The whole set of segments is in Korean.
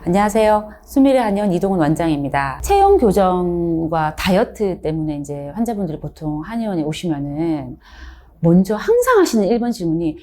안녕하세요. 수미래 한의원 이동훈 원장입니다. 체형 교정과 다이어트 때문에 이제 환자분들이 보통 한의원에 오시면은 먼저 항상 하시는 1번 질문이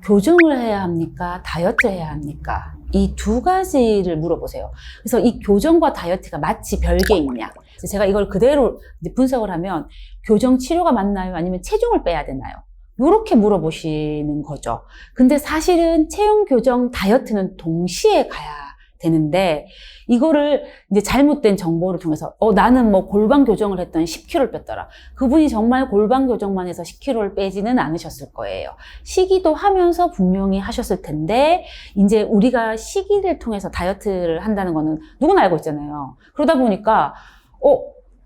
교정을 해야 합니까? 다이어트 해야 합니까? 이 두 가지를 물어보세요. 그래서 이 교정과 다이어트가 마치 별개 있냐? 제가 이걸 그대로 이제 분석을 하면 교정 치료가 맞나요? 아니면 체중을 빼야 되나요? 이렇게 물어보시는 거죠. 근데 사실은 체형 교정, 다이어트는 동시에 가야 되는데 이거를 이제 잘못된 정보를 통해서 나는 뭐 골반 교정을 했더니 10kg를 뺐더라. 그분이 정말 골반 교정만 해서 10kg를 빼지는 않으셨을 거예요. 식이도 하면서 분명히 하셨을 텐데 이제 우리가 식이를 통해서 다이어트를 한다는 거는 누구나 알고 있잖아요. 그러다 보니까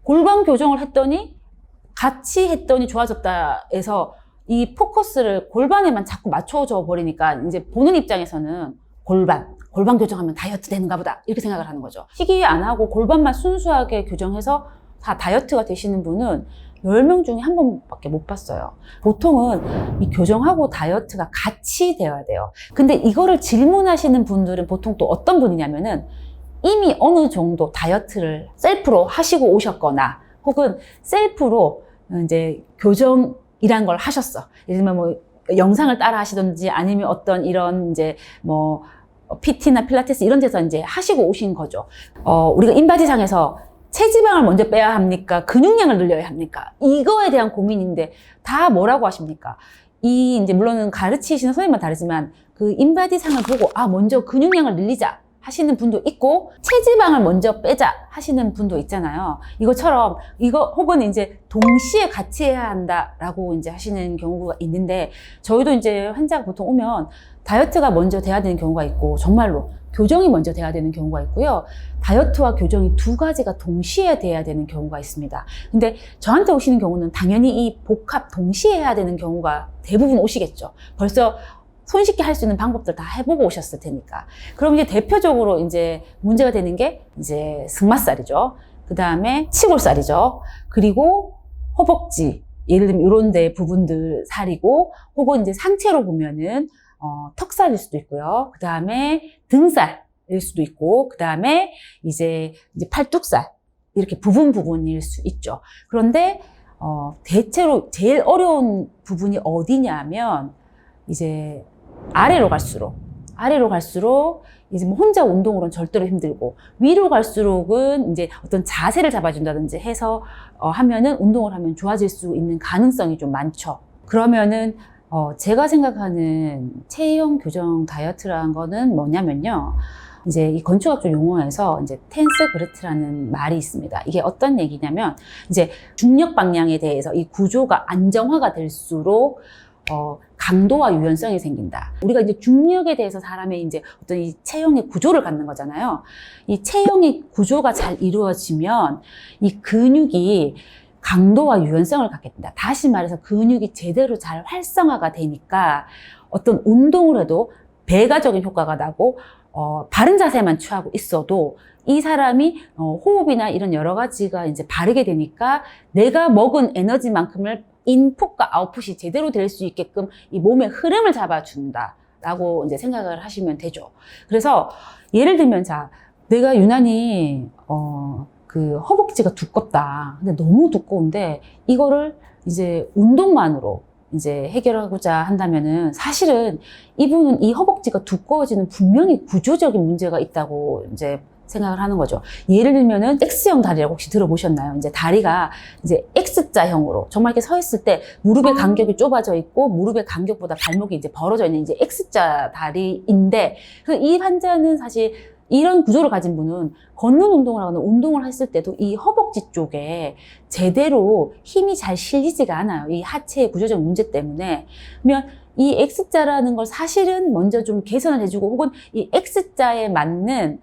골반 교정을 했더니 같이 했더니 좋아졌다 해서 이 포커스를 골반에만 자꾸 맞춰줘 버리니까 이제 보는 입장에서는 골반 교정하면 다이어트 되는가 보다 이렇게 생각을 하는 거죠. 식이 안 하고 골반만 순수하게 교정해서 다 다이어트가 되시는 분은 10명 중에 한 번밖에 못 봤어요. 보통은 이 교정하고 다이어트가 같이 되어야 돼요. 근데 이거를 질문하시는 분들은 보통 또 어떤 분이냐면은 이미 어느 정도 다이어트를 셀프로 하시고 오셨거나 혹은 셀프로 이제 교정이란 걸 하셨어. 예를 들면 뭐 영상을 따라 하시든지 아니면 어떤 이런 이제 뭐 PT나 필라테스 이런 데서 이제 하시고 오신 거죠. 우리가 인바디상에서 체지방을 먼저 빼야 합니까? 근육량을 늘려야 합니까? 이거에 대한 고민인데 다 뭐라고 하십니까? 이제 물론은 가르치시는 선생님만 다르지만 그 인바디상을 보고 먼저 근육량을 늘리자 하시는 분도 있고 체지방을 먼저 빼자 하시는 분도 있잖아요. 이것처럼 혹은 이제 동시에 같이 해야 한다라고 이제 하시는 경우가 있는데 저희도 이제 환자가 보통 오면 다이어트가 먼저 돼야 되는 경우가 있고 정말로 교정이 먼저 돼야 되는 경우가 있고요. 다이어트와 교정이 두 가지가 동시에 돼야 되는 경우가 있습니다. 근데 저한테 오시는 경우는 당연히 이 복합 동시에 해야 되는 경우가 대부분 오시겠죠. 벌써 손쉽게 할 수 있는 방법들 다 해보고 오셨을 테니까. 그럼 이제 대표적으로 이제 문제가 되는 게 이제 승마살이죠. 그 다음에 치골살이죠. 그리고 허벅지, 예를 들면 이런 데 부분들 살이고, 혹은 이제 상체로 보면은 턱살일 수도 있고요. 그 다음에 등살일 수도 있고, 그 다음에 이제 팔뚝살 이렇게 부분일 수 있죠. 그런데 대체로 제일 어려운 부분이 어디냐면 이제 아래로 갈수록 이제 뭐 혼자 운동으로는 절대로 힘들고 위로 갈수록은 이제 어떤 자세를 잡아준다든지 해서 하면은 운동을 하면 좋아질 수 있는 가능성이 좀 많죠. 그러면은 제가 생각하는 체형 교정 다이어트라는 거는 뭐냐면요. 이제 이 건축학적 용어에서 이제 텐스 그래트라는 말이 있습니다. 이게 어떤 얘기냐면 이제 중력 방향에 대해서 이 구조가 안정화가 될수록 강도와 유연성이 생긴다. 우리가 이제 중력에 대해서 사람의 이제 어떤 이 체형의 구조를 갖는 거잖아요. 이 체형의 구조가 잘 이루어지면 이 근육이 강도와 유연성을 갖게 된다. 다시 말해서 근육이 제대로 잘 활성화가 되니까 어떤 운동을 해도 배가적인 효과가 나고 바른 자세만 취하고 있어도 이 사람이 호흡이나 이런 여러 가지가 이제 바르게 되니까 내가 먹은 에너지만큼을 인풋과 아웃풋이 제대로 될 수 있게끔 이 몸의 흐름을 잡아준다라고 이제 생각을 하시면 되죠. 그래서 예를 들면 내가 유난히 그 허벅지가 두껍다. 근데 너무 두꺼운데 이거를 이제 운동만으로 이제 해결하고자 한다면은 사실은 이분은 이 허벅지가 두꺼워지는 분명히 구조적인 문제가 있다고 이제 생각을 하는 거죠. 예를 들면은 X형 다리라고 혹시 들어보셨나요? 이제 다리가 이제 X자형으로 정말 이렇게 서 있을 때 무릎의 간격이 좁아져 있고 무릎의 간격보다 발목이 이제 벌어져 있는 이제 X자 다리인데 이 환자는 사실 이런 구조를 가진 분은 걷는 운동을 하거나 운동을 했을 때도 이 허벅지 쪽에 제대로 힘이 잘 실리지가 않아요. 이 하체의 구조적 문제 때문에. 그러면 이 X자라는 걸 사실은 먼저 좀 개선을 해주고 혹은 이 X자에 맞는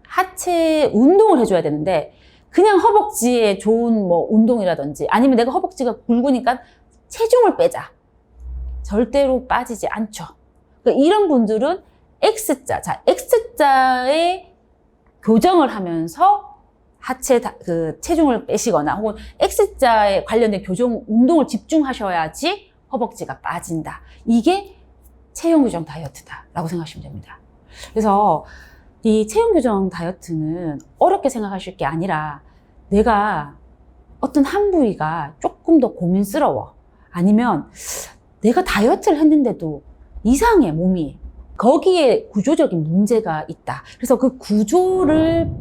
하체 운동을 해줘야 되는데 그냥 허벅지에 좋은 뭐 운동이라든지 아니면 내가 허벅지가 굵으니까 체중을 빼자. 절대로 빠지지 않죠. 그러니까 이런 분들은 X자의 교정을 하면서 하체 그 체중을 빼시거나 혹은 X자에 관련된 교정 운동을 집중하셔야지 허벅지가 빠진다. 이게 체형 교정 다이어트다라고 생각하시면 됩니다. 그래서 이 체형 교정 다이어트는 어렵게 생각하실 게 아니라 내가 어떤 한 부위가 조금 더 고민스러워. 아니면 내가 다이어트를 했는데도 이상해, 몸이. 거기에 구조적인 문제가 있다. 그래서 그 구조를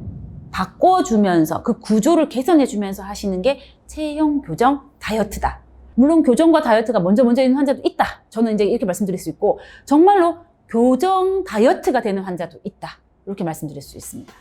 바꿔주면서, 그 구조를 개선해주면서 하시는 게 체형 교정 다이어트다. 물론 교정과 다이어트가 먼저 있는 환자도 있다. 저는 이제 이렇게 말씀드릴 수 있고, 정말로 교정 다이어트가 되는 환자도 있다. 이렇게 말씀드릴 수 있습니다.